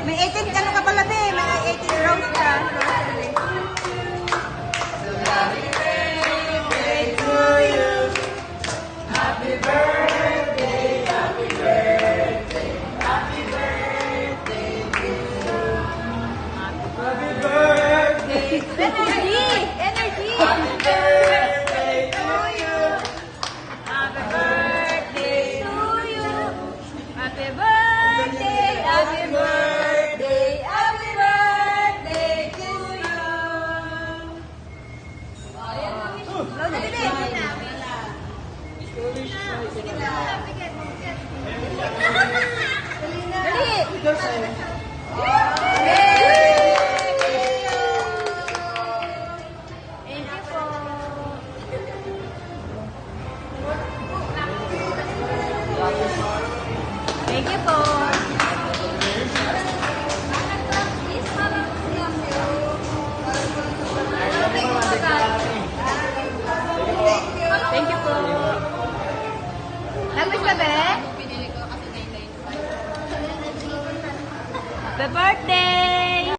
May 18 ka ka pala, be. May 18 rounds ka. Happy birthday to you. Happy birthday, happy birthday, happy birthday to you. Happy birthday to you. Energy! Happy birthday to you. Happy birthday to you. Happy birthday, happy birthday, happy birthday to you. Thank you po. Thank you po. Tapos ka ba? Happy birthday!